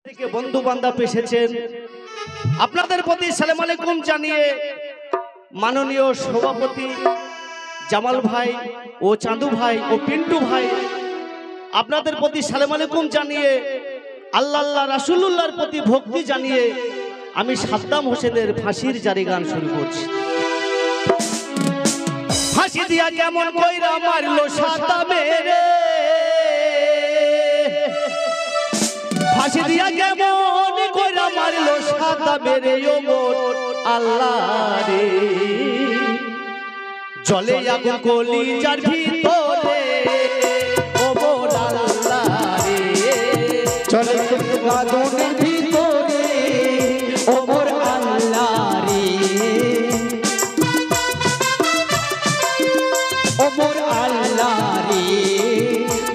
থেকে বন্ধু বান্ধব এসেছেন, আপনাদের প্রতি সালাম আলাইকুম জানিয়ে মাননীয় সভাপতি জামাল ভাই ও চাঁদু ভাই ও পিন্টু ভাই আপনাদের প্রতি সালাম আলাইকুম জানিয়ে আল্লাহ রাসূলুল্লাহর প্রতি ভক্তি জানিয়ে আমি সাদ্দাম হোসেনের ফাঁসির জারি গান শুরু করছি। ফাঁসি দিয়া কেমন কইরা মারলো সাদ্দামের, ফাঁসি দিয়া কেমন কইরা মারলো সাদ্দামের ও মোর আল্লাহ রে, জলে আগুন কলিজার ভিতরে ও মোর আল্লাহ রে, চলে আগুনের ভিতরে ও মোর আল্লাহ রে, ও মোর আল্লাহ রে,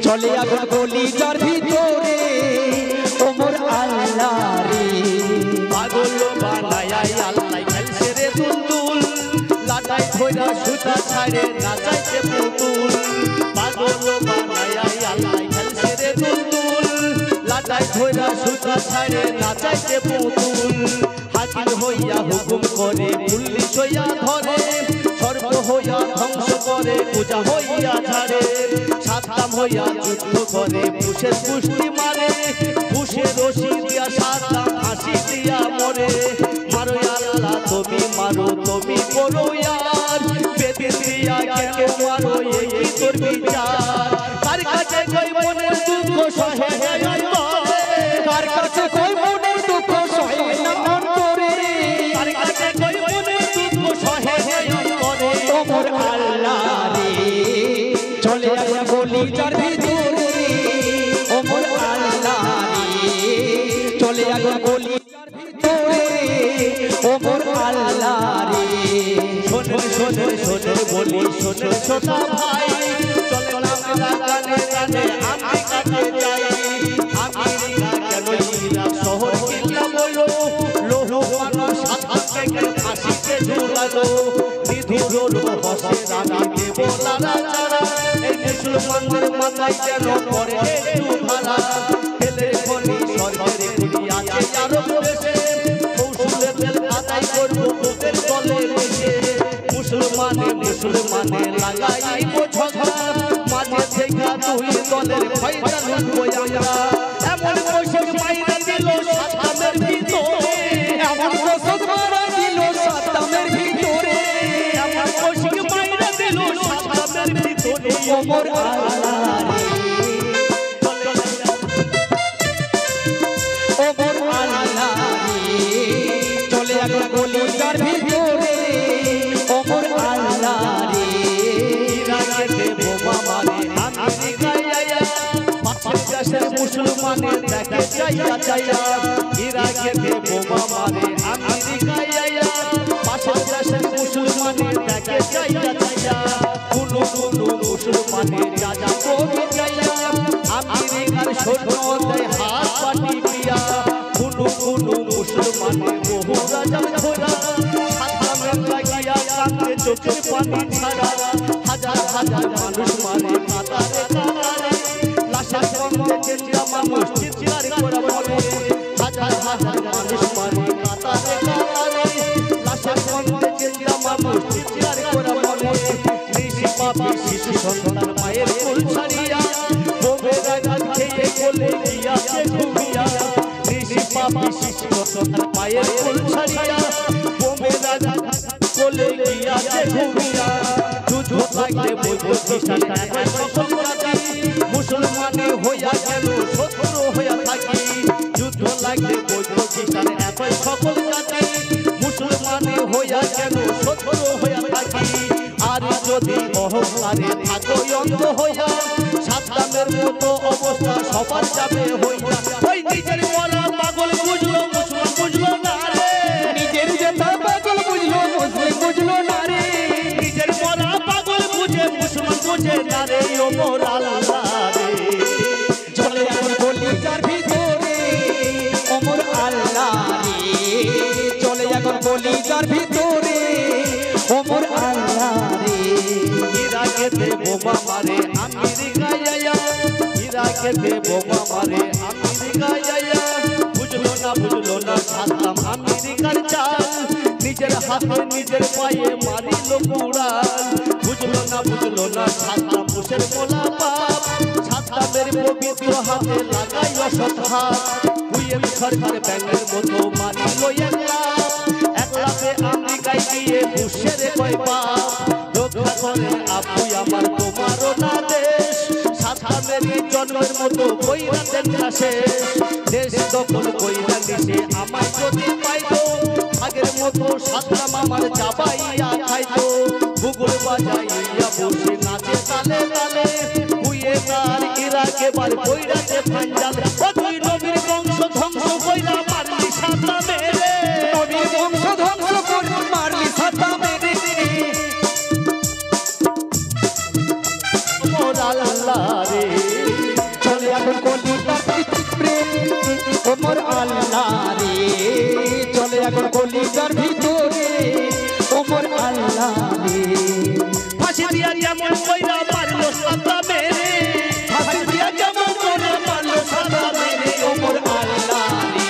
চলে আগুন কলিজার ভিতরে ও মোর আল্লাহ রে, পাগল বানায় আল্লাহ খেলছে রে দুলদুল, লাটাই ধইরা সুতা ছাড়ে নাচাইছে পুতুল, পাগল বানায় আল্লাহ খেলছে রে দুলদুল, লাটাই ধইরা সুতা ছাড়ে নাচাইছে পুতুল, হাকিম হইয়া হুকুম করে পুলিশ হইয়া ধরে, সর্ব হইয়া ধ্বংস করে পূজা হইয়া ছাড়ে, সাদ্দাম হইয়া যুদ্ধ করে পুষের পুষ্টি মারে, পুষে রশি দিয়া সাদ্দাম ফাঁসি দিয়া মরে, মারো আল্লাহ তুমি মারো তুমি করো ইয়ার, বেদিন দিয়া কেউ মারো এই কি তোর বিচার, কার কাছে কই মনের দুঃখ সহে কার কাছে কই মনের দুঃখ সহে না অন্তরে, কার কাছে কই মনের দুঃখ সহে করে ও মোর আল্লাহ রে, চলে আগুন কলিজার ভিতরে ও মোর আল্লাহ রে, চলে আগুন কলিজার ভিতরে ও মোর আল্লাহ রে, শোনে শোনে শোনে বলি শোনে ছোটা ভাই, চলে আমরা গানে গানে আমি কাছে যাই, আমেরিকা কেন ইরাক শহর কিল্লা বলো, লোহ মানুষ হাতকে ফাঁসিতে ঝুলালো, নিধুর হসে রানী দেব লারা চারা, এই মুসলমানদের মাথায় যেন পড়ে একটু ভালা, ফেলে খনি সরকারে খুঁড়ি আছে আরব দেশে, কৌশলে তেল আদায় করবো বুকের তলে রেখে, মুসলমানে লাগাইব ঝগড়া, মাঝে থেকে দুই দলের ফায়দা লুটবো আমরা, এমন কৌশল মাইরা দিল সাদ্দামের ভিতরে, এমন কৌশল মারা দিল সাদ্দামের ভিতরে, এমন কৌশল মাইরা দিল সাদ্দামের ভিতরে ও মোর আল্লাহ রে, ও মোর আল্লাহ রে, চলে আগুন কলিজার ভিতরে ও মোর আল্লাহ রে, ইরাকে বোমা মারে আমেরিকায় আয়া, পাশের দেশের মুসলমানের দেখে চাইয়া চাইয়া, ইরাকে বোমা মারে আমেরিকায় আয়া, পাশের দেশের মুসলমানের দেখে চাইয়া চাইয়া, কোনো কোনো মুসলমানের যা যা কবি চাইয়া, আমেরিকার সৈন্য দেয় হাত পাটি পিয়া, কোনো কোনো মুসলমানের বহু রাজার ঘোড়া, সাদ্দামের লাগিয়া কাঁদে চোখের পানি ছাড়া, হাজার হাজার মানুষ মারে কাতারে কাতারে, লাশের সঙ্গে চেঁচিয়া মানুষ চিৎকার করে বলে, হাজার হাজার মানুষ মারে কাতারে কাতারে, লাশের সঙ্গে চেঁচিয়া মানুষ চিৎকার করে বলে, নিষ্পাপী শিশু সন্তান মায়ের কোল ছাড়িয়া, বোমের আঘাত খেয়ে কোলে গিয়াছে ঘুমিয়া, নিষ্পাপী শিশু সন্তান মায়ের কোল ছাড়িয়া, বোমের আঘাত কোলে গিয়াছে ঘুমিয়া, যুদ্ধ লাগলে বলবো খ্রিস্টান একই সকল জাতি, মুসলমানে হইয়া গেল শত্রু হইয়া থাকি, যুদ্ধ লাগলে বলবো খ্রিস্টান একই সকল জাতি, মুসলমানে হইয়া গেল শত্রু হইয়া থাকি, আর যদি অহংকারে থাকো অন্ধ হইয়া, সাদ্দামের মতো অবস্থা সবার যাবে হইয়া, ওই নিজের বলা পাগল বুঝলো মুসলমান বুঝলো না রে, নিজের যেটা পাগল বুঝলো মুসলিম বুঝলো না রে, নিজের বলা পাগল বুঝে মুসলমান বুঝে না রে, ও মোর আল্লাহ রে, চলে আগুন কলিজার ভিতরে ও মোর আল্লাহ রে, চলে আগুন কলিজার ভিতরে ও মোর আল্লাহ রে, ইরাকে বোমা মারে আমেরিকায় আয়া, ইরাকে বোমা মারে আমেরিকায় আয়া, বুঝলো না সাদ্দাম আমেরিকার চাল নিজের হাতে নিজের পায়ে মারিল কুড়াল বুঝলো না সাদ্দাম বুশের মোলা বাপ সাদ্দামের পবিত্র হাতে লাগাই অসৎ হাত কুয়েত সরকার ব্যাংকের মতো মারিল এক লাফে আমেরিকায় গিয়ে বুশের কয় বাপ রক্ষা করেন আপুই আমার তোমারও না দেশ সাদ্দামের জন্মের মতো কইরা দেন না শেষ দেশ দখল কইরা নিছে আমায় যদি পাইতো আগের মতো সাদ্দাম আমার চাবাইয়া খাইতো বুগুল বাজাইয়া বসে নাচে তালে তালে কুয়েত আর ইরাক এবার কইরাতে ফাঞ্জাল ও তুই নবীর বংশ ধ্বংস কইরা মারলি সাদ্দামের নবীর বংশ ধ্বংস করে মারলি সাদ্দামের মোর আল্লাহ রে চলে এখন কলিজার প্রেম ওমর আল্লাহ রে চলে এখন কলিজার ভিতরে ওমর আল্লাহ রে ফাঁসি দিয়া যেমন কইরা মারলো সাদ্দামের ফাঁসি দিয়া যেমন কইরা মারলো সাদ্দামের ওমর আল্লাহ রে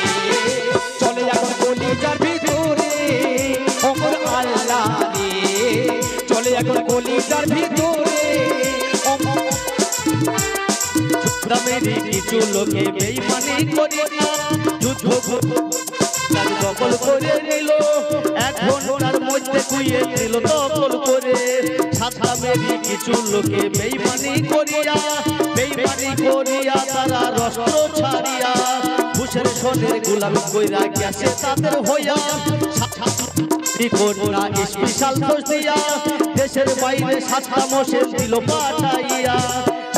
চলে এখন কলিজার ভিতরে ওমর আল্লাহ রে চলে এখন কলিজার ভিতরে সাদ্দামেরই কিছু লোকে বেঈমানি করিয়া যুদ্ধ তার দখল করে নিল এক ঘন্টার মধ্যে কুয়েত দিল দখল করে সাদ্দামেরই কিছু লোকে বেঈমানি করিয়া তারা রাষ্ট্র ছাড়িয়া বুশের সোনের গোলামি কইরা গেছে তাদের হইয়া কন্যা স্পেশাল দোষ দিয়া দেশের বাইরে সাদ্দাম হোসেন দিল পাঠাইয়া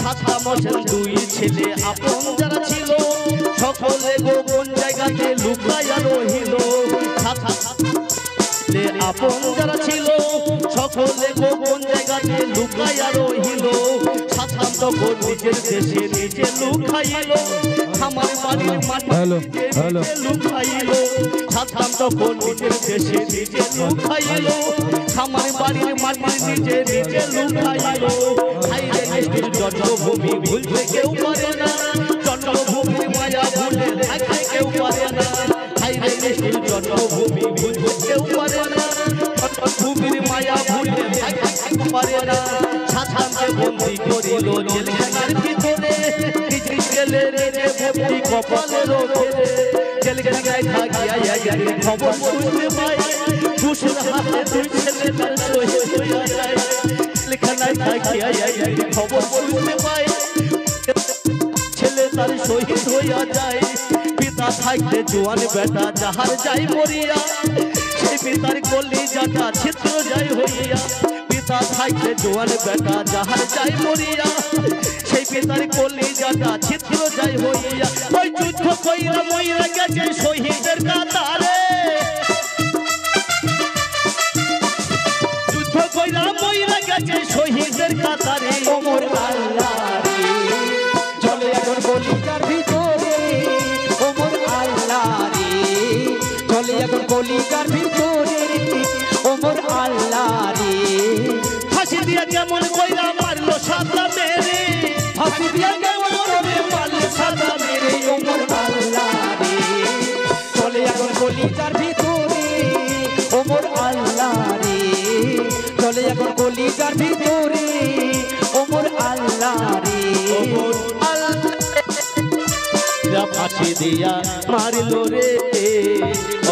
সাদ্দাম হোসেন দুই ছেলে আপন যারা ছিল সকলে গোপন জায়গাতে লুকাইয়া রহিল আপন যারা ছিল সকলে গোপন জায়গাতে লুকাইয়া রহিল সাদ্দাম তখন নিজের দেশে নিজে লুকাইল আমার বাড়ির মাটি নিজে লুকাইল সাদ্দাম তখন নিজের দেশে নিজে লুকাইল আমার বাড়ির মাটি নিজে লুকাইল হাইরে দেশের জন্মভূমি ভুলতে কেউ পারে না জন্মভূমির মায়া ভুলে থাকতে কেউ পারে না হাইরে দেশের জন্মভূমি ভুলতে কেউ পারে না জন্মভূমির মায়া ভুলে থাকতে কেউ পারে না সাদ্দামকে বন্দী করিল জেলখানার ভিতরে নিজে গেলে রেজে ভর্তি কপালের ওপরে জেলখানায় থাকিয়া খবর শুনতে পাই বুশের হাতে দুই ছেলে তার শহীদ হইয়া যায় জেলখানায় থাকিয়া খবর শুনতে পাই ছেলে তার শহীদ হইয়া যায় পিতা থাকতে জোয়ান বেটা যাহার যাই মরিয়া সেই পিতার কলিজাটা ছিদ্র যায় হইয়া পিতা থাকতে জোয়ান বেটা যাহার যাই মরিয়া সেই পিতার কলিজাটা ছিদ্র যায় হইয়া ওই যুদ্ধ কইরা মইরা গেছে শহীদের কাতারে যুদ্ধ কইরা মইরা গেছে শহীদের কাতারে ওমর আল্লাহ রে চলে এখন কলিজার ভিতরে ওমর আল্লাহ রে চলে এখন কলিজার ভিতরে ওমর আল্লাহ রে ফাঁসি দিয়া যেমন কইরা মারলো সাদ্দামের ফাঁসি দিয়া কেমন করে মারলো সাদ্দামের ওমর আল্লাহ রে চলে এখন কলিজার ভিতরে ওমর আল্লাহ রে চলে এখন কলিজার ভিতরে ওমর আল্লাহ রে ফাঁসি দিয়া মারিল রে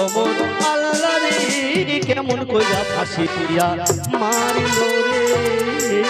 ওমর আল্লাহ রে কেমন কইরা ফাঁসি দিয়া মারিল রে